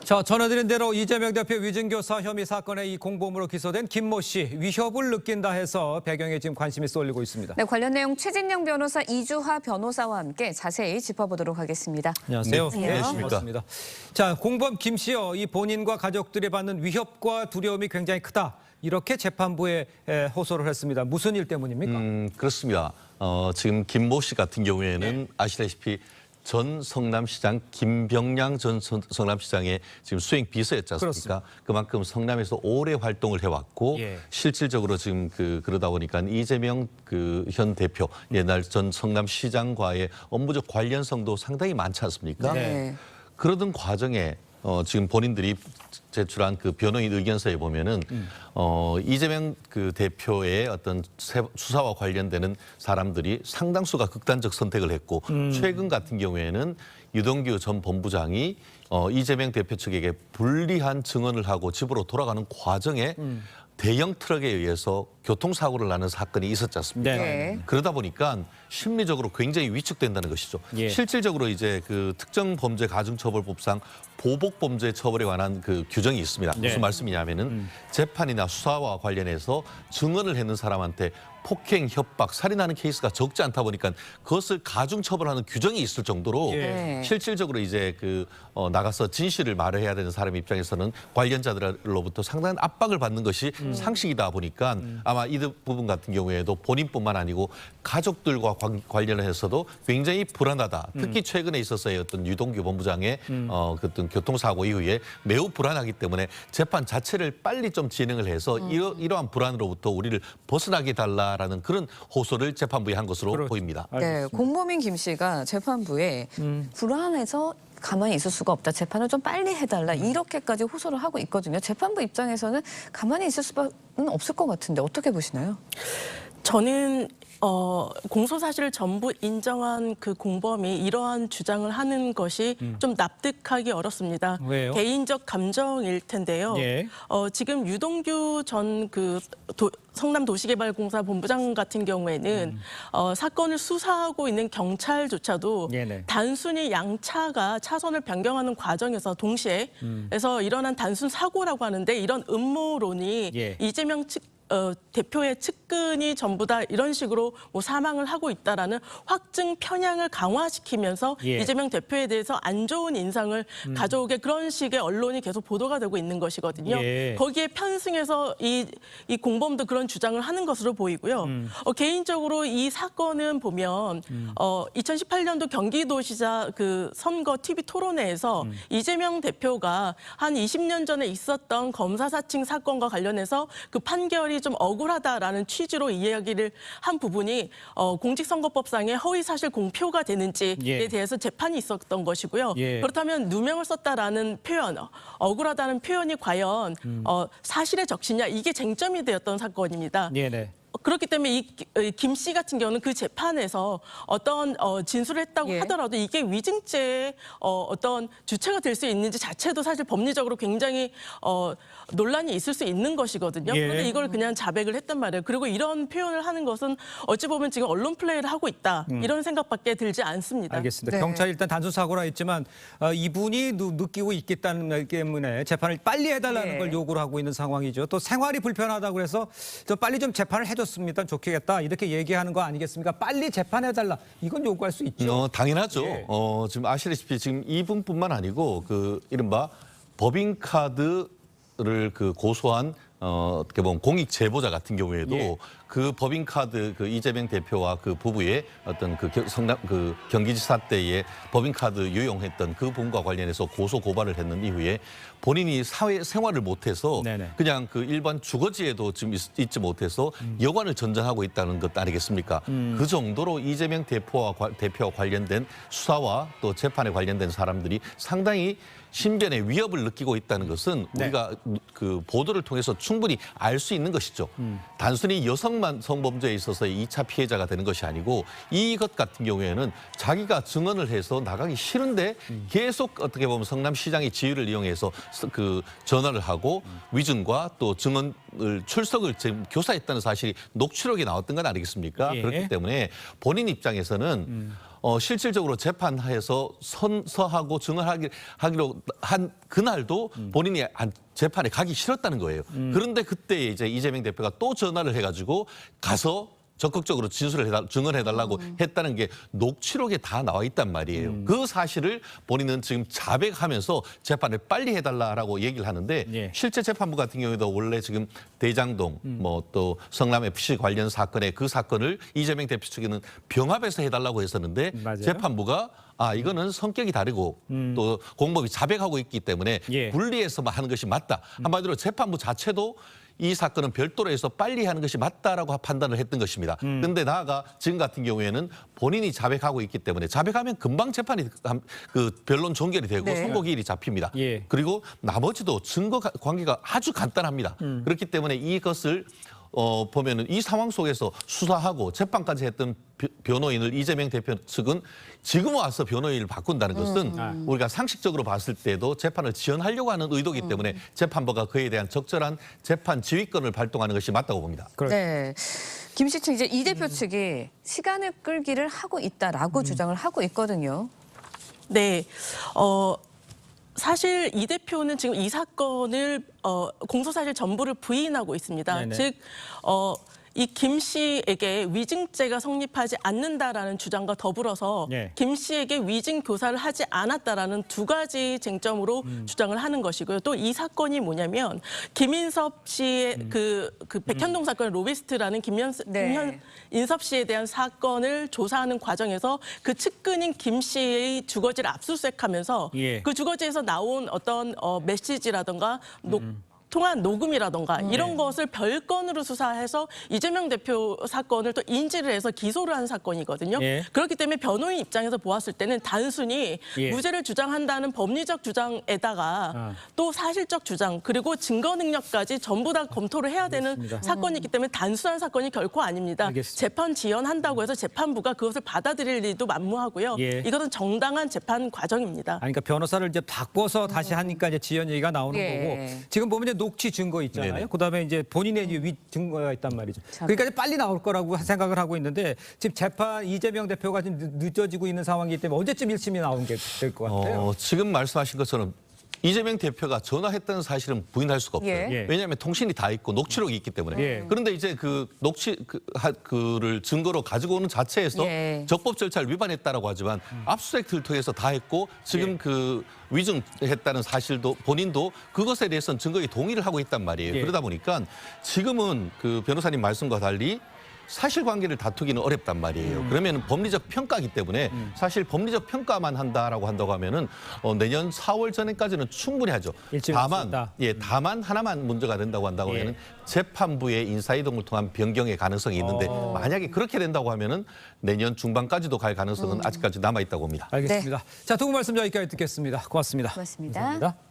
자, 전해드린 대로 이재명 대표 위증교사 혐의 사건의 이 공범으로 기소된 김모 씨 위협을 느낀다 해서 배경에 지금 관심이 쏠리고 있습니다. 네, 관련 내용 최진영 변호사, 이주하 변호사와 함께 자세히 짚어보도록 하겠습니다. 안녕하세요. 네, 안녕하십니까. 반갑습니다. 자, 공범 김 씨요. 이 본인과 가족들이 받는 위협과 두려움이 굉장히 크다. 이렇게 재판부에 호소를 했습니다. 무슨 일 때문입니까? 그렇습니다. 지금 김모 씨 같은 경우에는 아시다시피 전 성남시장 김병량 전 성남시장의 지금 수행 비서였지 않습니까? 그렇습니다. 그만큼 성남에서 오래 활동을 해왔고 실질적으로 지금 그러다 보니까 이재명 현 대표 옛날 전 성남시장과의 업무적 관련성도 상당히 많지 않습니까? 네. 그러던 과정에 지금 본인들이 제출한 그 변호인 의견서에 보면은 이재명 대표의 어떤 수사와 관련되는 사람들이 상당수가 극단적 선택을 했고 최근 같은 경우에는 유동규 전 본부장이 이재명 대표 측에게 불리한 증언을 하고 집으로 돌아가는 과정에 대형 트럭에 의해서 교통사고를 나는 사건이 있었지 않습니까? 네. 그러다 보니까 심리적으로 굉장히 위축된다는 것이죠. 실질적으로 이제 그 특정범죄가중처벌법상 보복범죄 처벌에 관한 그 규정이 있습니다. 무슨 말씀이냐면은 재판이나 수사와 관련해서 증언을 했는 사람한테 폭행, 협박, 살인하는 케이스가 적지 않다 보니까 그것을 가중처벌하는 규정이 있을 정도로 실질적으로 이제 나가서 진실을 말해야 되는 사람 입장에서는 관련자들로부터 상당한 압박을 받는 것이 상식이다 보니까 아마 이 부분 같은 경우에도 본인뿐만 아니고 가족들과 관련해서도 굉장히 불안하다. 특히 최근에 있어서의 어떤 유동규 본부장의 어떤 교통사고 이후에 매우 불안하기 때문에 재판 자체를 빨리 좀 진행을 해서 이러한 불안으로부터 우리를 벗어나게 달라라는 그런 호소를 재판부에 한 것으로 보입니다. 네, 공범인 김 씨가 재판부에 불안해서 가만히 있을 수가 없다. 재판을 좀 빨리 해달라. 이렇게까지 호소를 하고 있거든요. 재판부 입장에서는 가만히 있을 수는 없을 것 같은데 어떻게 보시나요? 저는 공소 사실을 전부 인정한 그 공범이 이러한 주장을 하는 것이 좀 납득하기 어렵습니다. 왜요? 개인적 감정일 텐데요. 지금 유동규 전 성남도시개발공사 본부장 같은 경우에는 사건을 수사하고 있는 경찰조차도 단순히 양차가 차선을 변경하는 과정에서 동시에 에서 일어난 단순 사고라고 하는데 이런 음모론이 이재명 대표의 측근이 전부 다 이런 식으로 뭐 사망을 하고 있다라는 확증 편향을 강화시키면서 이재명 대표에 대해서 안 좋은 인상을 가져오게 그런 식의 언론이 계속 보도가 되고 있는 것이거든요. 거기에 편승해서 이 공범도 그런 주장을 하는 것으로 보이고요. 개인적으로 이 사건은 보면 2018년도 경기도시장 그 선거 TV 토론회에서 이재명 대표가 한 20년 전에 있었던 검사 사칭 사건과 관련해서 그 판결이 좀 억울하다라는 취지로 이야기를 한 부분이 공직선거법상의 허위사실 공표가 되는지에 대해서 재판이 있었던 것이고요. 그렇다면 누명을 썼다라는 표현, 억울하다는 표현이 과연 사실의 적시냐 이게 쟁점이 되었던 사건입니다. 그렇기 때문에 이 김 씨 같은 경우는 그 재판에서 어떤 진술을 했다고 하더라도 이게 위증죄의 어떤 주체가 될 수 있는지 자체도 사실 법리적으로 굉장히 논란이 있을 수 있는 것이거든요. 그런데 이걸 그냥 자백을 했단 말이에요. 그리고 이런 표현을 하는 것은 어찌 보면 지금 언론 플레이를 하고 있다. 이런 생각밖에 들지 않습니다. 알겠습니다. 경찰이 일단 단순 사고라 했지만 이분이 느끼고 있기 때문에 재판을 빨리 해달라는 걸 요구를 하고 있는 상황이죠. 또 생활이 불편하다고 해서 빨리 좀 재판을 해줬으면 좋겠다 이렇게 얘기하는 거 아니겠습니까? 빨리 재판해달라 이건 요구할 수 있죠. 당연하죠. 지금 아시다시피 지금 이분뿐만 아니고 이른바 법인카드를 고소한 어떻게 보면 공익 제보자 같은 경우에도 그 법인카드 이재명 대표와 그 부부의 어떤 경기지사 때의 법인카드 유용했던 그 부분과 관련해서 고소 고발을 했는 이후에 본인이 사회 생활을 못해서 그냥 그 일반 주거지에도 지금 있지 못해서 여관을 전전하고 있다는 것 아니겠습니까? 그 정도로 이재명 대표와 관련된 수사와 또 재판에 관련된 사람들이 상당히 신변의 위협을 느끼고 있다는 것은 우리가 그 보도를 통해서 충분히 알 수 있는 것이죠. 단순히 여성만 성범죄에 있어서의 2차 피해자가 되는 것이 아니고 이것 같은 경우에는 자기가 증언을 해서 나가기 싫은데 계속 어떻게 보면 성남시장의 지위를 이용해서 그 전화를 하고 위증과 또 증언을 출석을 지금 교사했다는 사실이 녹취록에 나왔던 건 아니겠습니까? 그렇기 때문에 본인 입장에서는 실질적으로 재판해서 선서하고 증언하기로 한 그날도 본인이 재판에 가기 싫었다는 거예요. 그런데 그때 이제 이재명 대표가 또 전화를 해가지고 가서 적극적으로 증언해달라고 했다는 게 녹취록에 다 나와 있단 말이에요. 그 사실을 본인은 지금 자백하면서 재판을 빨리 해달라고 얘기를 하는데 예. 실제 재판부 같은 경우에도 원래 지금 대장동 뭐 또 성남 FC 관련 사건에 그 사건을 이재명 대표 측에는 병합해서 해달라고 했었는데 맞아요. 재판부가 이거는 성격이 다르고 또 공범이 자백하고 있기 때문에 예. 분리해서만 하는 것이 맞다. 한마디로 재판부 자체도 이 사건은 별도로 해서 빨리 하는 것이 맞다라고 판단을 했던 것입니다. 그런데 나아가 지금 같은 경우에는 본인이 자백하고 있기 때문에 자백하면 금방 재판이 그 변론 종결이 되고 네. 선고 기일이 잡힙니다. 예. 그리고 나머지도 증거 관계가 아주 간단합니다. 그렇기 때문에 이것을 보면은 이 상황 속에서 수사하고 재판까지 했던 변호인을 이재명 대표 측은 지금 와서 변호인을 바꾼다는 것은 우리가 상식적으로 봤을 때도 재판을 지연하려고 하는 의도이기 때문에 재판부가 그에 대한 적절한 재판 지휘권을 발동하는 것이 맞다고 봅니다. 네. 김씨 측 이제 이 대표 측이 시간을 끌기를 하고 있다라고 주장을 하고 있거든요. 네. 사실 이 대표는 지금 이 사건을 공소 사실 전부를 부인하고 있습니다. 네네. 즉 이 김 씨에게 위증죄가 성립하지 않는다라는 주장과 더불어서 네. 김 씨에게 위증 교사를 하지 않았다라는 두 가지 쟁점으로 주장을 하는 것이고요. 또 이 사건이 뭐냐면 김인섭 씨의 그 백현동 사건 로비스트라는 네. 김인섭 씨에 대한 사건을 조사하는 과정에서 그 측근인 김 씨의 주거지를 압수수색하면서 예. 그 주거지에서 나온 어떤 메시지라든가 통한 녹음이라든가 이런 것을 별건으로 수사해서 이재명 대표 사건을 또 인지를 해서 기소를 한 사건이거든요. 예. 그렇기 때문에 변호인 입장에서 보았을 때는 단순히 예. 무죄를 주장한다는 법리적 주장에다가 또 사실적 주장 그리고 증거 능력까지 전부 다 검토를 해야 되는 알겠습니다. 사건이기 때문에 단순한 사건이 결코 아닙니다. 알겠습니다. 재판 지연한다고 해서 재판부가 그것을 받아들일 일도 만무하고요. 예. 이것은 정당한 재판 과정입니다. 그러니까 변호사를 이제 바꿔서 다시 하니까 이제 지연 얘기가 나오는 예. 거고 지금 보면 이제 녹취 증거 있잖아요. 네네. 그다음에 이제 본인의 이제 위 증거가 있단 말이죠. 그러니까 이제 빨리 나올 거라고 생각을 하고 있는데 지금 재판 이재명 대표가 지금 늦어지고 있는 상황이기 때문에 언제쯤 1심이 나오는 게 될 것 같아요. 지금 말씀하신 것처럼 이재명 대표가 전화했다는 사실은 부인할 수가 없어요. 예. 예. 왜냐하면 통신이 다 있고 녹취록이 있기 때문에. 예. 그런데 이제 그 그를 증거로 가지고 오는 자체에서 예. 적법 절차를 위반했다라고 하지만 압수수색을 통해서 다 했고 지금 예. 그 위증했다는 사실도 본인도 그것에 대해서는 증거에 동의를 하고 있단 말이에요. 예. 그러다 보니까 지금은 그 변호사님 말씀과 달리 사실관계를 다투기는 어렵단 말이에요. 그러면 법리적 평가이기 때문에 사실 법리적 평가만 한다라고 하면은 내년 4월 전에까지는 충분히 하죠. 일찍 할 수 있다. 다만 하나만 문제가 된다고 한다고 예. 하면은 재판부의 인사이동을 통한 변경의 가능성이 있는데 만약에 그렇게 된다고 하면은 내년 중반까지도 갈 가능성은 아직까지 남아 있다고 봅니다. 알겠습니다. 자, 두 분 말씀 여기까지 듣겠습니다. 고맙습니다. 고맙습니다. 감사합니다.